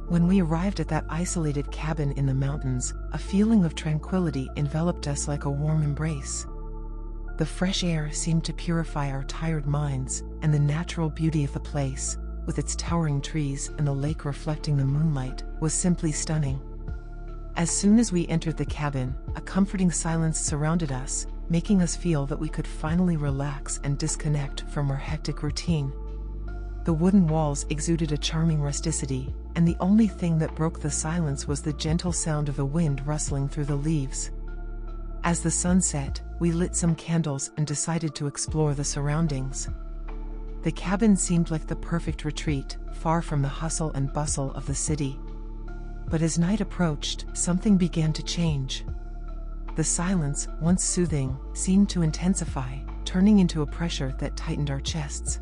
When we arrived at that isolated cabin in the mountains, a feeling of tranquility enveloped us like a warm embrace. The fresh air seemed to purify our tired minds, and the natural beauty of the place, with its towering trees and the lake reflecting the moonlight, was simply stunning. As soon as we entered the cabin, a comforting silence surrounded us, making us feel that we could finally relax and disconnect from our hectic routine. The wooden walls exuded a charming rusticity, and the only thing that broke the silence was the gentle sound of the wind rustling through the leaves. As the sun set, we lit some candles and decided to explore the surroundings. The cabin seemed like the perfect retreat, far from the hustle and bustle of the city. But as night approached, something began to change. The silence, once soothing, seemed to intensify, turning into a pressure that tightened our chests.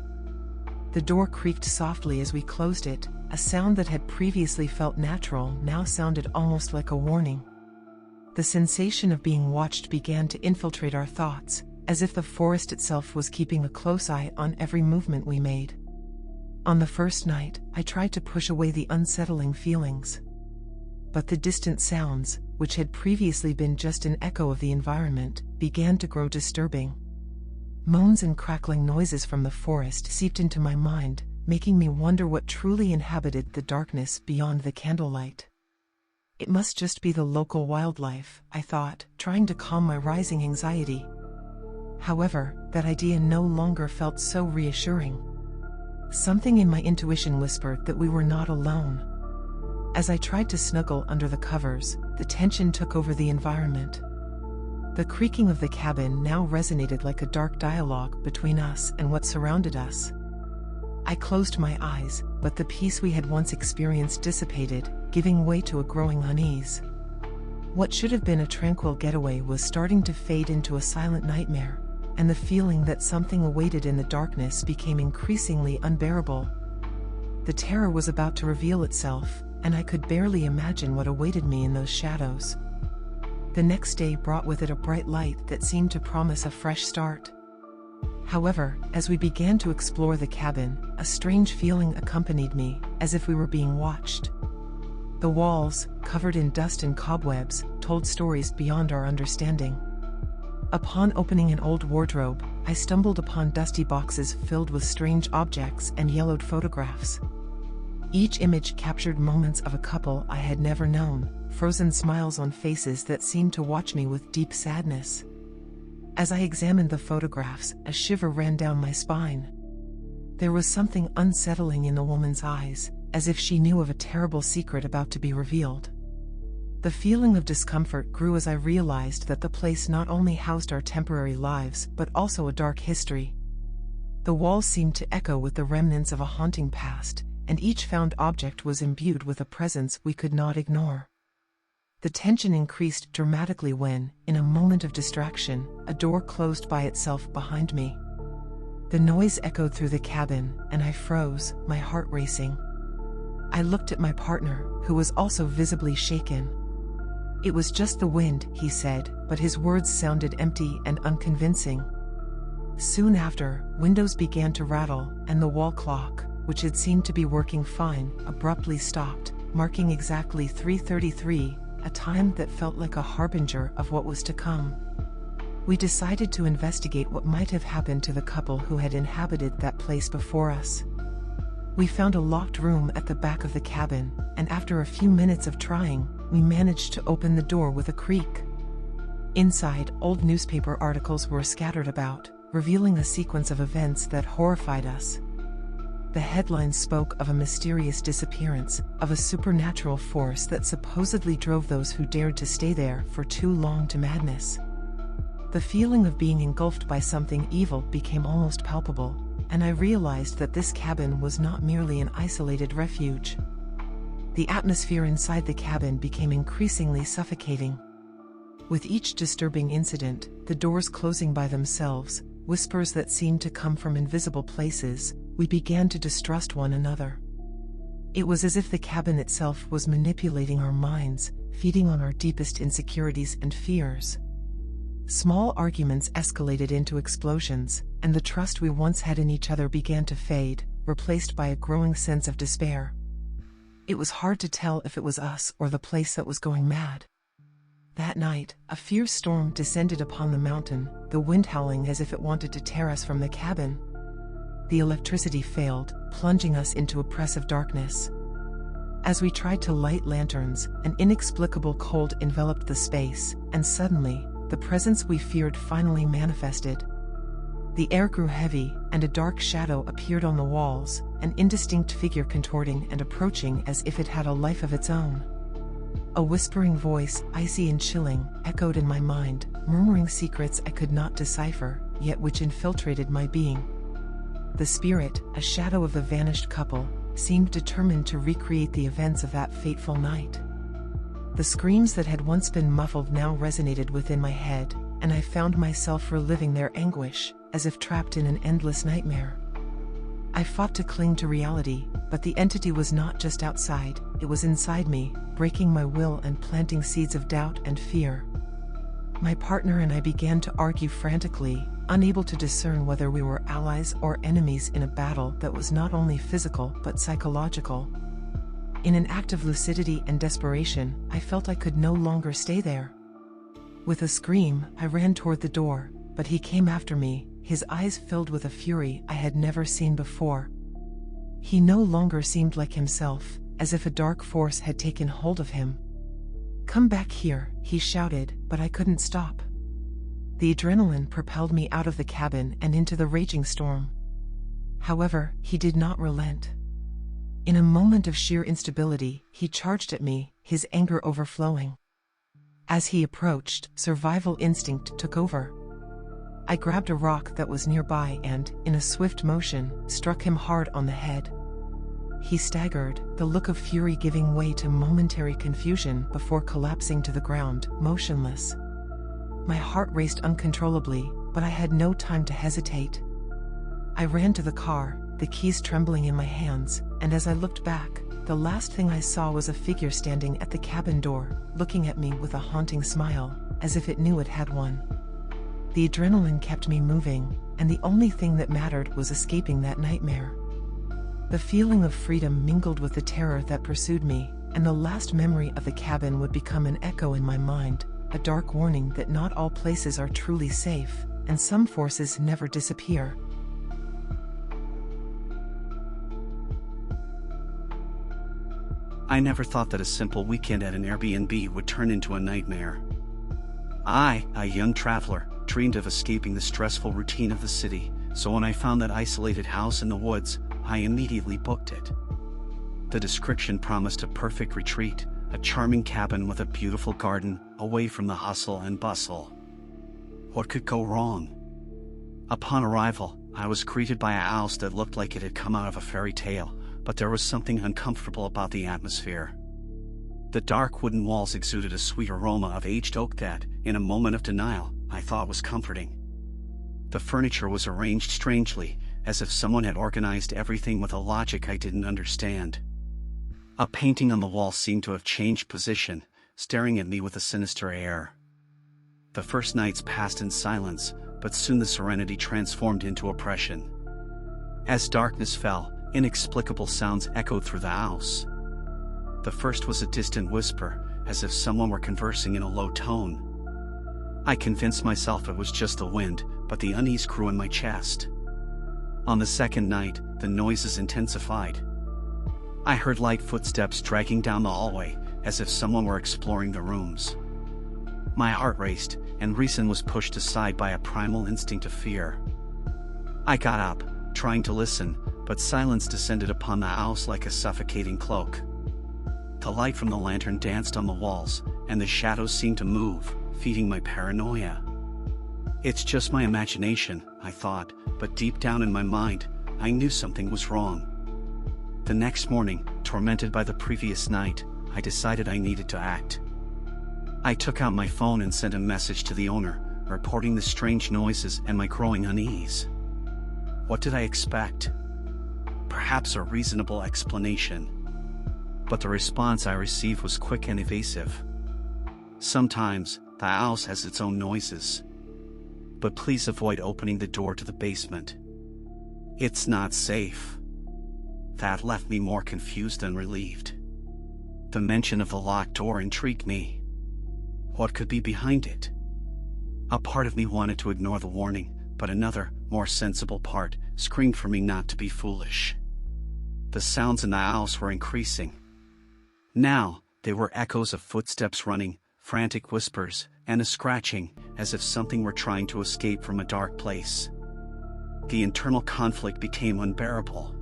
The door creaked softly as we closed it, a sound that had previously felt natural now sounded almost like a warning. The sensation of being watched began to infiltrate our thoughts, as if the forest itself was keeping a close eye on every movement we made. On the first night, I tried to push away the unsettling feelings. But the distant sounds, which had previously been just an echo of the environment, began to grow disturbing. Moans and crackling noises from the forest seeped into my mind, making me wonder what truly inhabited the darkness beyond the candlelight. It must just be the local wildlife, I thought, trying to calm my rising anxiety. However, that idea no longer felt so reassuring. Something in my intuition whispered that we were not alone. As I tried to snuggle under the covers, the tension took over the environment. The creaking of the cabin now resonated like a dark dialogue between us and what surrounded us. I closed my eyes, but the peace we had once experienced dissipated, giving way to a growing unease. What should have been a tranquil getaway was starting to fade into a silent nightmare, and the feeling that something awaited in the darkness became increasingly unbearable. The terror was about to reveal itself, and I could barely imagine what awaited me in those shadows. The next day brought with it a bright light that seemed to promise a fresh start. However, as we began to explore the cabin, a strange feeling accompanied me, as if we were being watched. The walls, covered in dust and cobwebs, told stories beyond our understanding. Upon opening an old wardrobe, I stumbled upon dusty boxes filled with strange objects and yellowed photographs. Each image captured moments of a couple I had never known, frozen smiles on faces that seemed to watch me with deep sadness. As I examined the photographs, a shiver ran down my spine. There was something unsettling in the woman's eyes, as if she knew of a terrible secret about to be revealed. The feeling of discomfort grew as I realized that the place not only housed our temporary lives but also a dark history. The walls seemed to echo with the remnants of a haunting past, and each found object was imbued with a presence we could not ignore. The tension increased dramatically when, in a moment of distraction, a door closed by itself behind me. The noise echoed through the cabin, and I froze, my heart racing. I looked at my partner, who was also visibly shaken. "It was just the wind," he said, but his words sounded empty and unconvincing. Soon after, windows began to rattle, and the wall clock, which had seemed to be working fine, abruptly stopped, marking exactly 3:33, a time that felt like a harbinger of what was to come. We decided to investigate what might have happened to the couple who had inhabited that place before us. We found a locked room at the back of the cabin, and after a few minutes of trying, we managed to open the door with a creak. Inside, old newspaper articles were scattered about, revealing a sequence of events that horrified us. The headlines spoke of a mysterious disappearance, of a supernatural force that supposedly drove those who dared to stay there for too long to madness. The feeling of being engulfed by something evil became almost palpable, and I realized that this cabin was not merely an isolated refuge. The atmosphere inside the cabin became increasingly suffocating. With each disturbing incident, the doors closing by themselves, whispers that seemed to come from invisible places, we began to distrust one another. It was as if the cabin itself was manipulating our minds, feeding on our deepest insecurities and fears. Small arguments escalated into explosions, and the trust we once had in each other began to fade, replaced by a growing sense of despair. It was hard to tell if it was us or the place that was going mad. That night, a fierce storm descended upon the mountain, the wind howling as if it wanted to tear us from the cabin. The electricity failed, plunging us into oppressive darkness. As we tried to light lanterns, an inexplicable cold enveloped the space, and suddenly, the presence we feared finally manifested. The air grew heavy, and a dark shadow appeared on the walls, an indistinct figure contorting and approaching as if it had a life of its own. A whispering voice, icy and chilling, echoed in my mind, murmuring secrets I could not decipher, yet which infiltrated my being. The spirit, a shadow of the vanished couple, seemed determined to recreate the events of that fateful night. The screams that had once been muffled now resonated within my head, and I found myself reliving their anguish, as if trapped in an endless nightmare. I fought to cling to reality, but the entity was not just outside, it was inside me, breaking my will and planting seeds of doubt and fear. My partner and I began to argue frantically, unable to discern whether we were allies or enemies in a battle that was not only physical but psychological. In an act of lucidity and desperation, I felt I could no longer stay there. With a scream, I ran toward the door, but he came after me, his eyes filled with a fury I had never seen before. He no longer seemed like himself, as if a dark force had taken hold of him. "Come back here," he shouted, but I couldn't stop. The adrenaline propelled me out of the cabin and into the raging storm. However, he did not relent. In a moment of sheer instability, he charged at me, his anger overflowing. As he approached, survival instinct took over. I grabbed a rock that was nearby and, in a swift motion, struck him hard on the head. He staggered, the look of fury giving way to momentary confusion before collapsing to the ground, motionless. My heart raced uncontrollably, but I had no time to hesitate. I ran to the car, the keys trembling in my hands, and as I looked back, the last thing I saw was a figure standing at the cabin door, looking at me with a haunting smile, as if it knew it had one. The adrenaline kept me moving, and the only thing that mattered was escaping that nightmare. The feeling of freedom mingled with the terror that pursued me, and the last memory of the cabin would become an echo in my mind, a dark warning that not all places are truly safe, and some forces never disappear. I never thought that a simple weekend at an Airbnb would turn into a nightmare. I, a young traveler, dreamed of escaping the stressful routine of the city, so when I found that isolated house in the woods, I immediately booked it. The description promised a perfect retreat, a charming cabin with a beautiful garden, away from the hustle and bustle. What could go wrong? Upon arrival, I was greeted by a house that looked like it had come out of a fairy tale, but there was something uncomfortable about the atmosphere. The dark wooden walls exuded a sweet aroma of aged oak that, in a moment of denial, I thought was comforting. The furniture was arranged strangely, as if someone had organized everything with a logic I didn't understand. A painting on the wall seemed to have changed position, staring at me with a sinister air. The first nights passed in silence, but soon the serenity transformed into oppression. As darkness fell, inexplicable sounds echoed through the house. The first was a distant whisper, as if someone were conversing in a low tone. I convinced myself it was just the wind, but the unease grew in my chest. On the second night, the noises intensified. I heard light footsteps dragging down the hallway, as if someone were exploring the rooms. My heart raced, and reason was pushed aside by a primal instinct of fear. I got up, trying to listen, but silence descended upon the house like a suffocating cloak. The light from the lantern danced on the walls, and the shadows seemed to move, feeding my paranoia. It's just my imagination, I thought, but deep down in my mind, I knew something was wrong. The next morning, tormented by the previous night, I decided I needed to act. I took out my phone and sent a message to the owner, reporting the strange noises and my growing unease. What did I expect? Perhaps a reasonable explanation. But the response I received was quick and evasive. Sometimes, the house has its own noises. But please avoid opening the door to the basement. It's not safe. That left me more confused than relieved. The mention of the locked door intrigued me. What could be behind it? A part of me wanted to ignore the warning, but another, more sensible part, screamed for me not to be foolish. The sounds in the house were increasing. Now, they were echoes of footsteps running, frantic whispers, and a scratching, as if something were trying to escape from a dark place. The internal conflict became unbearable.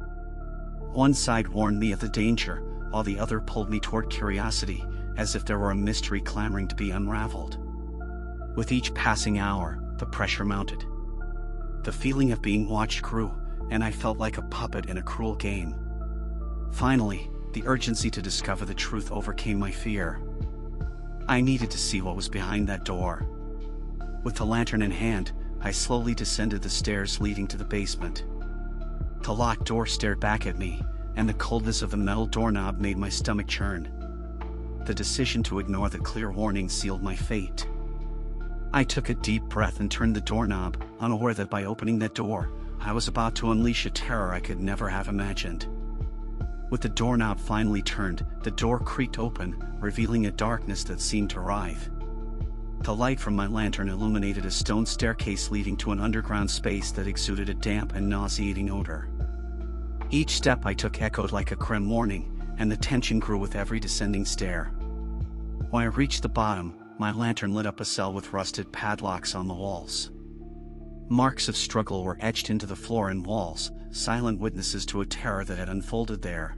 One side warned me of the danger, while the other pulled me toward curiosity, as if there were a mystery clamoring to be unraveled. With each passing hour, the pressure mounted. The feeling of being watched grew, and I felt like a puppet in a cruel game. Finally, the urgency to discover the truth overcame my fear. I needed to see what was behind that door. With the lantern in hand, I slowly descended the stairs leading to the basement. The locked door stared back at me, and the coldness of the metal doorknob made my stomach churn. The decision to ignore the clear warning sealed my fate. I took a deep breath and turned the doorknob, unaware that by opening that door, I was about to unleash a terror I could never have imagined. With the doorknob finally turned, the door creaked open, revealing a darkness that seemed to writhe. The light from my lantern illuminated a stone staircase leading to an underground space that exuded a damp and nauseating odor. Each step I took echoed like a grim warning, and the tension grew with every descending stair. When I reached the bottom, my lantern lit up a cell with rusted padlocks on the walls. Marks of struggle were etched into the floor and walls, silent witnesses to a terror that had unfolded there.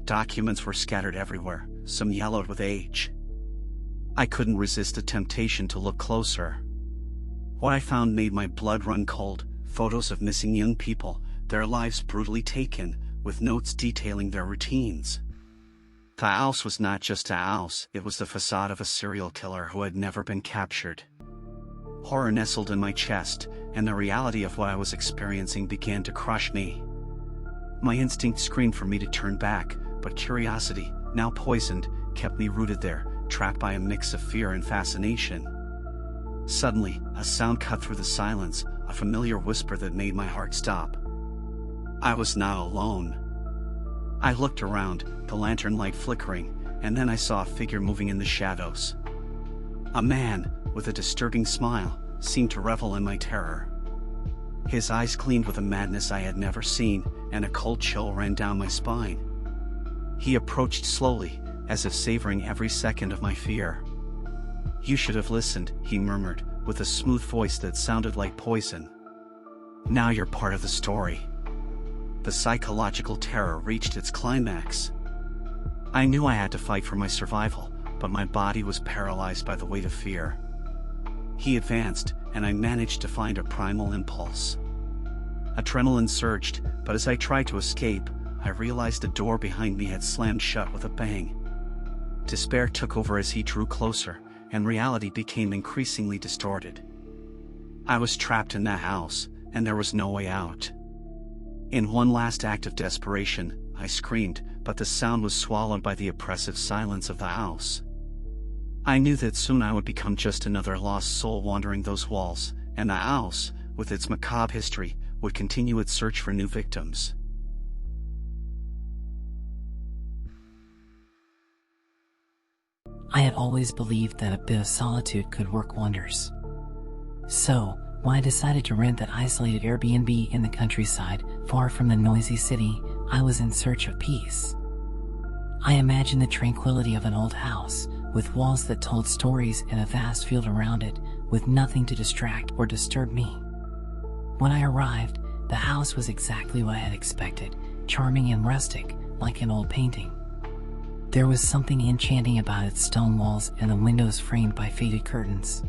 Documents were scattered everywhere, some yellowed with age. I couldn't resist the temptation to look closer. What I found made my blood run cold: photos of missing young people, their lives brutally taken, with notes detailing their routines. The house was not just a house, it was the facade of a serial killer who had never been captured. Horror nestled in my chest, and the reality of what I was experiencing began to crush me. My instinct screamed for me to turn back, but curiosity, now poisoned, kept me rooted there, trapped by a mix of fear and fascination. Suddenly, a sound cut through the silence, a familiar whisper that made my heart stop. I was not alone. I looked around, the lantern light flickering, and then I saw a figure moving in the shadows. A man, with a disturbing smile, seemed to revel in my terror. His eyes gleamed with a madness I had never seen, and a cold chill ran down my spine. He approached slowly, as if savoring every second of my fear. "You should have listened," he murmured, with a smooth voice that sounded like poison. "Now you're part of the story." The psychological terror reached its climax. I knew I had to fight for my survival, but my body was paralyzed by the weight of fear. He advanced, and I managed to find a primal impulse. Adrenaline surged, but as I tried to escape, I realized the door behind me had slammed shut with a bang. Despair took over as he drew closer, and reality became increasingly distorted. I was trapped in that house, and there was no way out. In one last act of desperation, I screamed, but the sound was swallowed by the oppressive silence of the house. I knew that soon I would become just another lost soul wandering those walls, and the house, with its macabre history, would continue its search for new victims. I had always believed that a bit of solitude could work wonders. So, when I decided to rent that isolated Airbnb in the countryside, far from the noisy city, I was in search of peace. I imagined the tranquility of an old house, with walls that told stories and a vast field around it, with nothing to distract or disturb me. When I arrived, the house was exactly what I had expected, charming and rustic, like an old painting. There was something enchanting about its stone walls and the windows framed by faded curtains.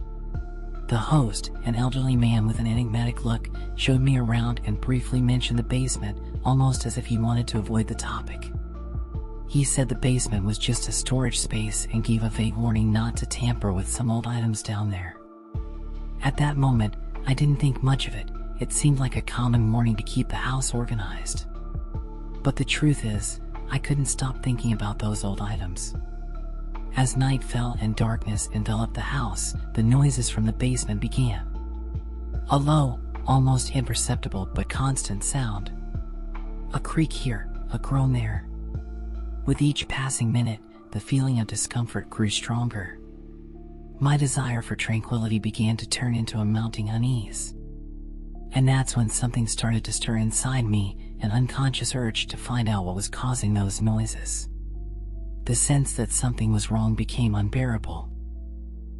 The host, an elderly man with an enigmatic look, showed me around and briefly mentioned the basement, almost as if he wanted to avoid the topic. He said the basement was just a storage space and gave a vague warning not to tamper with some old items down there. At that moment, I didn't think much of it. It seemed like a common warning to keep the house organized. But the truth is, I couldn't stop thinking about those old items. As night fell and darkness enveloped the house, the noises from the basement began. A low, almost imperceptible but constant sound. A creak here, a groan there. With each passing minute, the feeling of discomfort grew stronger. My desire for tranquility began to turn into a mounting unease. And that's when something started to stir inside me, an unconscious urge to find out what was causing those noises. The sense that something was wrong became unbearable.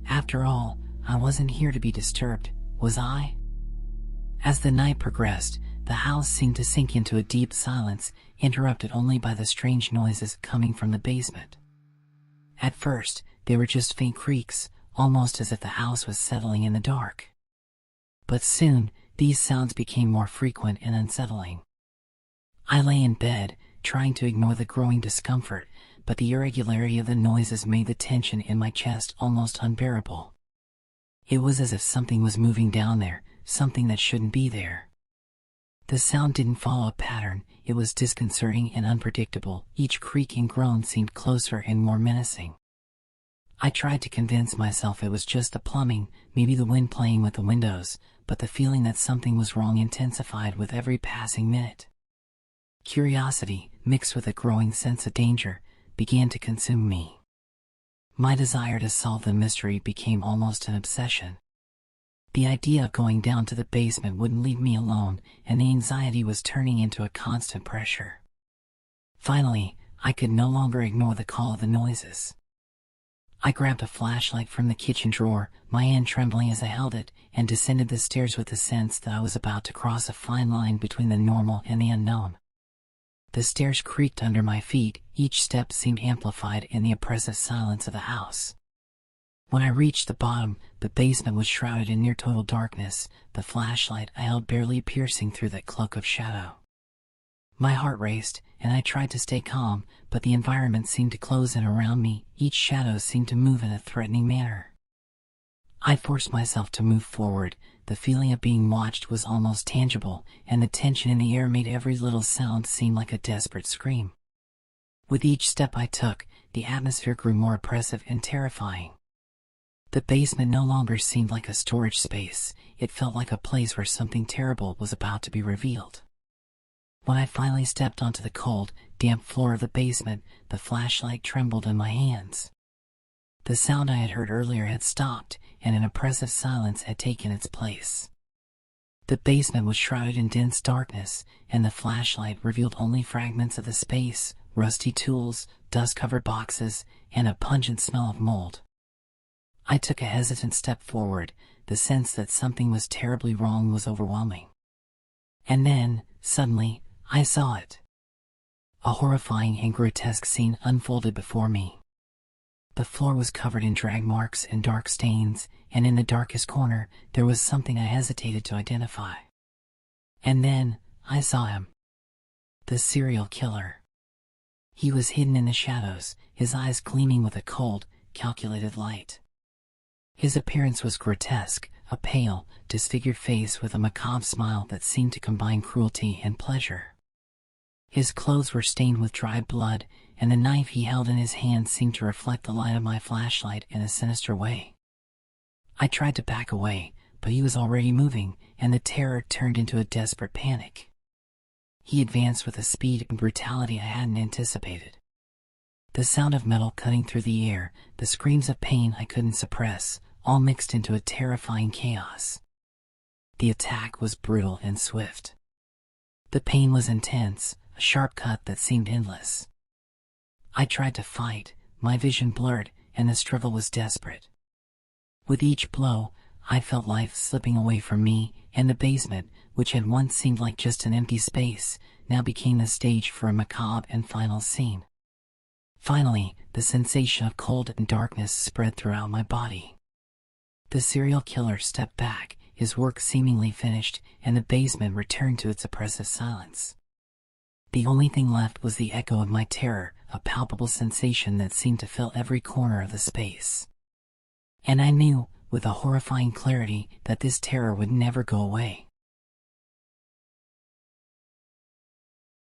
After all, I wasn't here to be disturbed, was I? As the night progressed, the house seemed to sink into a deep silence, interrupted only by the strange noises coming from the basement. At first, they were just faint creaks, almost as if the house was settling in the dark. But soon, these sounds became more frequent and unsettling. I lay in bed, trying to ignore the growing discomfort, but the irregularity of the noises made the tension in my chest almost unbearable. It was as if something was moving down there, something that shouldn't be there. The sound didn't follow a pattern, it was disconcerting and unpredictable. Each creak and groan seemed closer and more menacing. I tried to convince myself it was just the plumbing, maybe the wind playing with the windows, but the feeling that something was wrong intensified with every passing minute. Curiosity, mixed with a growing sense of danger, began to consume me. My desire to solve the mystery became almost an obsession. The idea of going down to the basement wouldn't leave me alone, and the anxiety was turning into a constant pressure. Finally, I could no longer ignore the call of the noises. I grabbed a flashlight from the kitchen drawer, my hand trembling as I held it, and descended the stairs with the sense that I was about to cross a fine line between the normal and the unknown. The stairs creaked under my feet, each step seemed amplified in the oppressive silence of the house. When I reached the bottom, the basement was shrouded in near total darkness, the flashlight I held barely piercing through that cloak of shadow. My heart raced, and I tried to stay calm, but the environment seemed to close in around me, each shadow seemed to move in a threatening manner. I forced myself to move forward, the feeling of being watched was almost tangible, and the tension in the air made every little sound seem like a desperate scream. With each step I took, the atmosphere grew more oppressive and terrifying. The basement no longer seemed like a storage space, it felt like a place where something terrible was about to be revealed. When I finally stepped onto the cold, damp floor of the basement, the flashlight trembled in my hands. The sound I had heard earlier had stopped, and an oppressive silence had taken its place. The basement was shrouded in dense darkness, and the flashlight revealed only fragments of the space, rusty tools, dust-covered boxes, and a pungent smell of mold. I took a hesitant step forward, the sense that something was terribly wrong was overwhelming. And then, suddenly, I saw it. A horrifying and grotesque scene unfolded before me. The floor was covered in drag marks and dark stains, and in the darkest corner, there was something I hesitated to identify. And then, I saw him. The serial killer. He was hidden in the shadows, his eyes gleaming with a cold, calculated light. His appearance was grotesque, a pale, disfigured face with a macabre smile that seemed to combine cruelty and pleasure. His clothes were stained with dried blood, and the knife he held in his hand seemed to reflect the light of my flashlight in a sinister way. I tried to back away, but he was already moving, and the terror turned into a desperate panic. He advanced with a speed and brutality I hadn't anticipated. The sound of metal cutting through the air, the screams of pain I couldn't suppress, all mixed into a terrifying chaos. The attack was brutal and swift. The pain was intense, a sharp cut that seemed endless. I tried to fight, my vision blurred, and the struggle was desperate. With each blow, I felt life slipping away from me, and the basement, which had once seemed like just an empty space, now became the stage for a macabre and final scene. Finally, the sensation of cold and darkness spread throughout my body. The serial killer stepped back, his work seemingly finished, and the basement returned to its oppressive silence. The only thing left was the echo of my terror, a palpable sensation that seemed to fill every corner of the space. And I knew, with a horrifying clarity, that this terror would never go away.